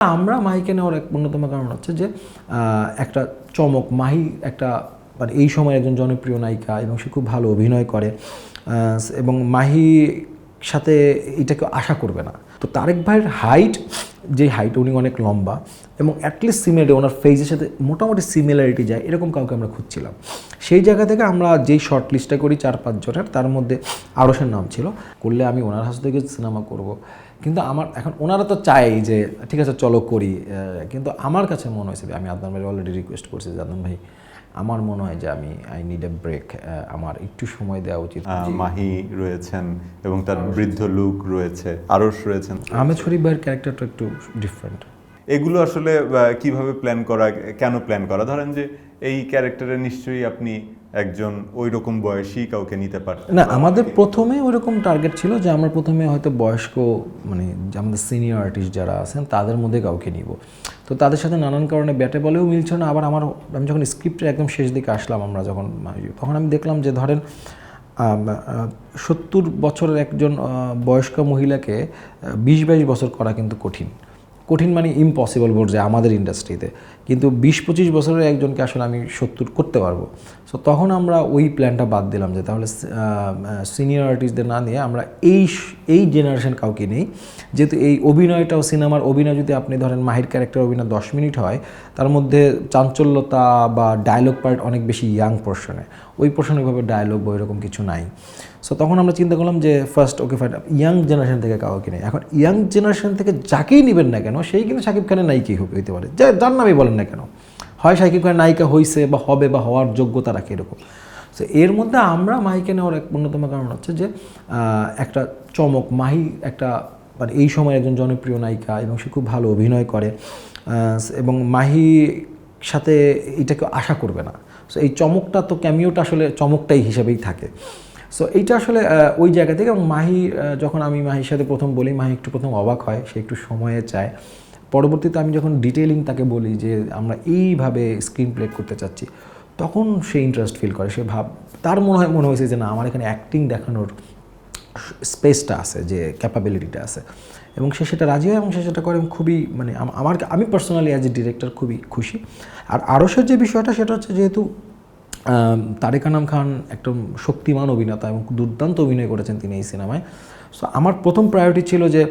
আমরা মাহিকে নেওয়ার এক অন্যতম কারণ হচ্ছে যে একটা চমক। মাহি একটা মানে এই সময় একজন জনপ্রিয় নায়িকা এবং সে খুব ভালো অভিনয় করে এবং মাহি সাথে এটা কেউ আশা করবে না। তো তারেক ভাইয়ের হাইট, যে হাইট উনি অনেক লম্বা এবং অ্যাটলিস্ট সিমিলারিটি ওনার ফেজের সাথে মোটামুটি সিমিলারিটি যায় এরকম কাউকে আমরা খুঁজছিলাম। সেই জায়গা থেকে আমরা যেই শর্ট লিস্টটা করি 4-5 জনের, তার মধ্যে আরশের নাম ছিল। করলে আমি ওনার হাত থেকে সিনেমা করব, কিন্তু আমার এখন ওনারা তো চাই যে ঠিক আছে চলো করি, কিন্তু আমার কাছে মনে হয়েছে আমি আদনান ভাই অলরেডি রিকোয়েস্ট করছি যে আদনান ভাই আমার মনে হয় যে আই নিড এ ব্রেক, আমার একটু সময় দেওয়া উচিত। মাহি রয়েছেন এবং তার বৃদ্ধ লুক রয়েছে, আরশ রয়েছেন। আহমেদ শরীফ ভাইয়ের ক্যারেক্টারটা একটু ডিফারেন্ট। এগুলো আসলে কিভাবে প্ল্যান করা, কেন প্ল্যান করা? ধরেন যে এই ক্যারেক্টারে নিশ্চয়ই আপনি একজন ওই রকম বয়সী কাউকে নিতে পারতেন না, আমাদের প্রথমে ওই রকম টার্গেট ছিল যে আমরা প্রথমে হয়তো বয়স্ক মানে আমাদের সিনিয়র আর্টিস্ট যারা আছেন তাদের মধ্যে কাউকে নিব। তো তাদের সাথে নানান কারণে ব্যাটে বলেও মিলছিল না। আবার আমি যখন স্ক্রিপ্টের একদম শেষ দিকে আসলাম আমরা তখন আমি দেখলাম যে ধরেন 70 বছরের একজন বয়স্ক মহিলাকে 20-22 বছর করা কিন্তু কঠিন মানে ইম্পসিবল বোর্ড যায় আমাদের ইন্ডাস্ট্রিতে, কিন্তু 20-25 বছরের একজনকে আসলে আমি 70 করতে পারবো। সো তখন আমরা ওই প্ল্যানটা বাদ দিলাম যে তাহলে সিনিয়র আর্টিস্টদের না নিয়ে আমরা এই জেনারেশন কাউকে নেই, যেহেতু এই অভিনয়টাও সিনেমার অভিনয় যদি আপনি ধরেন মাহির ক্যারেক্টার অভিনয় 10 মিনিট হয়, তার মধ্যে চাঞ্চল্যতা বা ডায়লগ পার্ট অনেক বেশি ইয়াং পোর্শনে, ওই পোর্শনে ওইভাবে ডায়লগ বা এরকম কিছু নাই। সো তখন আমরা চিন্তা করলাম যে first okay fine young generation থেকে কাউকে নেই। এখন ইয়াং জেনারেশন থেকে যাকেই নেবেন না কেন সেই কিন্তু শাকিব খানের নায়িকাই হইতে পারে, যার নামই বলেন না কেন, হয় শাকিব খানের নায়িকা হয়েছে বা হবে বা হওয়ার যোগ্যতা রাখে এরকম। সো এর মধ্যে আমরা মাহিকে নেওয়ার এক অন্যতম কারণ হচ্ছে যে একটা চমক। মাহি একটা মানে এই সময় একজন জনপ্রিয় নায়িকা এবং সে খুব ভালো অভিনয় করে এবং মাহি সাথে এটা কেউ আশা করবে না। সো এই চমকটা তো ক্যামিওটা আসলে চমকটাই হিসেবেই থাকে। সো এইটা আসলে ওই জায়গা থেকে। এবং মাহি যখন আমি মাহির সাথে প্রথম বলি, মাহি একটু প্রথম অবাক হয়, সে একটু সময়ে চায়। পরবর্তীতে আমি যখন ডিটেইলিং তাকে বলি যে আমরা এইভাবে স্ক্রিন প্লে করতে চাচ্ছি, তখন সে ইন্টারেস্ট ফিল করে। তার মনে হয়েছে যে না, আমার এখানে অ্যাক্টিং দেখানোর স্পেসটা আছে, যে ক্যাপাবিলিটিটা আছে, এবং সে সেটা রাজি হয় এবং সে সেটা করে। খুবই মানে আমি পার্সোনালি অ্যাজ এ ডিরেক্টর খুবই খুশি। আর আরশের যে বিষয়টা সেটা হচ্ছে যেহেতু তারেক আনাম খান একদম শক্তিমান অভিনেতা এবং দুর্দান্ত অভিনয় করেছেন তিনি এই সিনেমায়। সো আমার প্রথম প্রায়োরিটি ছিল যে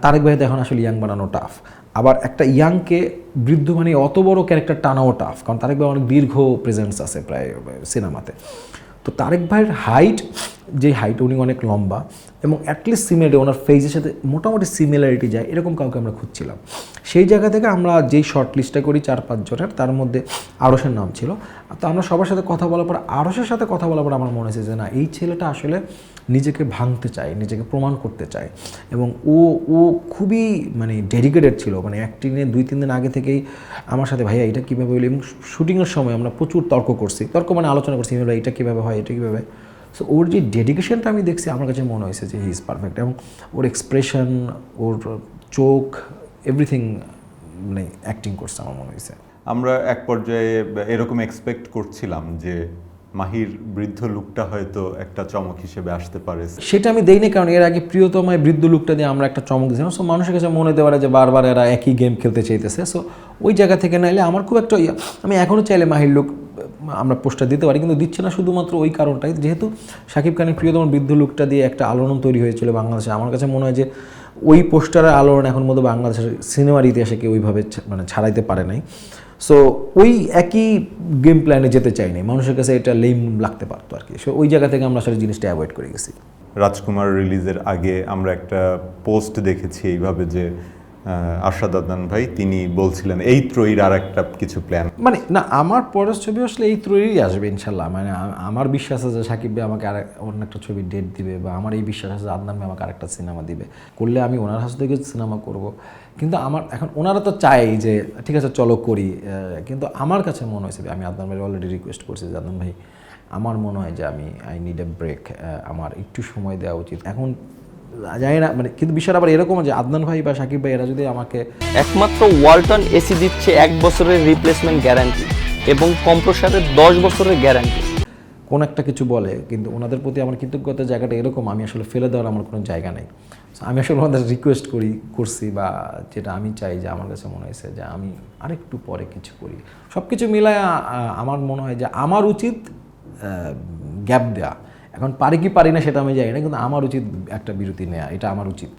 তারেক ভাইতে এখন আসলে ইয়াং বানানো টাফ, আবার একটা ইয়াংকে বৃদ্ধ মানে অত বড় ক্যারেক্টার টানাও টাফ, কারণ তারেক ভাই অনেক দীর্ঘ প্রেজেন্স আছে প্রায় সিনেমাতে। তো তারেক ভাইয়ের হাইট, যে হাইট উনি অনেক লম্বা এবং অ্যাটলিস্ট সিমিলারিটি ওনার ফেজের সাথে মোটামুটি সিমিলারিটি যায় এরকম কাউকে আমরা খুঁজছিলাম। সেই জায়গা থেকে আমরা যেই শর্ট লিস্টটা করি 4-5 জনের, তার মধ্যে আরশের নাম ছিল। তো আমরা সবার সাথে কথা বলার পর, আরশের সাথে কথা বলার পর আমার মনে হয়েছে যে না, এই ছেলেটা আসলে নিজেকে ভাঙতে চায়, নিজেকে প্রমাণ করতে চায় এবং ও খুবই মানে ডেডিকেটেড ছিল। মানে অ্যাক্টিংয়ে 2-3 দিন আগে থেকেই আমার সাথে ভাইয়া এটা কীভাবে হইলো, এবং শুটিংয়ের সময় আমরা প্রচুর তর্ক মানে আলোচনা করছি এটা কীভাবে হয়, এটা কীভাবে। সো ওর যে ডেডিকেশনটা আমি দেখছি, আমার কাছে মনে হয়েছে যে হি ইজ পারফেক্ট। এবং ওর এক্সপ্রেশন, ওর চোখ, এভরিথিং মানে অ্যাক্টিং করছে আমার মনে হয়েছে। আমরা এক পর্যায়ে এরকম এক্সপেক্ট করছিলাম যে মাহির বৃদ্ধ লুকটা হয়তো একটা চমক হিসেবে আসতে পারে। সেটা আমি দেইনি, কারণ এর আগে প্রিয়তমায় বৃদ্ধ লুকটা দিয়ে আমরা একটা চমক দিয়েছিলাম। সো মানুষের কাছে মনে হতে পারে যে বারবার এরা একই গেম খেলতে চাইতেছে। সো ওই জায়গা থেকে নাইলে আমার খুব একটা আমি এখনও চাইলে মাহির লুক আমরা পোস্টার দিতে পারি, কিন্তু দিচ্ছে না শুধুমাত্র ওই কারণটাই, যেহেতু শাকিব খানের প্রিয়তম বৃদ্ধ লুকটা দিয়ে একটা আলোড়ন তৈরি হয়েছিল বাংলাদেশে। আমার কাছে মনে হয় যে ওই পোস্টারের আলোড়ন এখন মতো বাংলাদেশের সিনেমার ইতিহাসে কেউ ওইভাবে মানে ছাড়াইতে পারে নাই। সো ওই একই গেম প্ল্যানে যেতে চাই নাই, মানুষের কাছে এটা লেম লাগতে পারতো আর কি। সো ওই জায়গা থেকে আমরা আসলে জিনিসটা অ্যাভয়েড করে গেছি। রাজকুমার রিলিজের আগে আমরা একটা পোস্ট দেখেছি এইভাবে যে আরশাদ আদনান ভাই তিনি বলছিলেন এই ত্রয়ীর আর একটা কিছু প্ল্যান। মানে না, আমার পরের ছবি আসলে এই ত্রয়ীরই আসবে ইনশাল্লাহ। মানে আমার বিশ্বাস আছে যে শাকিব ভাই আমাকে আর অন্য একটা ছবি ডেট দিবে, বা আমার এই বিশ্বাস আছে যে আদনান ভাই আমাকে আরেকটা সিনেমা দিবে। করলে আমি ওনার হাত থেকে সিনেমা করব, কিন্তু আমার এখন ওনারা তো চাই যে ঠিক আছে চলো করি, কিন্তু আমার কাছে মনে হয়েছে আমি আদনান ভাই অলরেডি রিকোয়েস্ট করছি যে আদনান ভাই আমার মনে হয় যে আই নিড এ ব্রেক, আমার একটু সময় দেওয়া উচিত। এখন জানি না মানে, কিন্তু বিষয়টা আবার এরকম যে আদনান ভাই বা শাকিব ভাই এরা যদি আমাকে একমাত্র ওয়ালটন এসি দিচ্ছে 1 বছরের রিপ্লেসমেন্ট গ্যারান্টি এবং কম্প্রেসারের 10 বছরের গ্যারান্টি। কোন একটা কিছু বলে, কিন্তু ওনাদের প্রতি আমার কৃতজ্ঞতার জায়গাটা এরকম, আমি আসলে ফেলে দেওয়ার আমার কোনো জায়গা নেই। So, আমি আসলে ওনাদের রিকোয়েস্ট করছি, বা যেটা আমি চাই যে আমার কাছে মনে হয়েছে যে আমি আরেকটু পরে কিছু করি। সব কিছু মিলায় আমার মনে হয় যে আমার উচিত গ্যাপ দেওয়া। এখন পারি কি পারি না সেটা আমি জানি না, কিন্তু আমার উচিত একটা বিরতি নেওয়া, এটা আমার উচিত।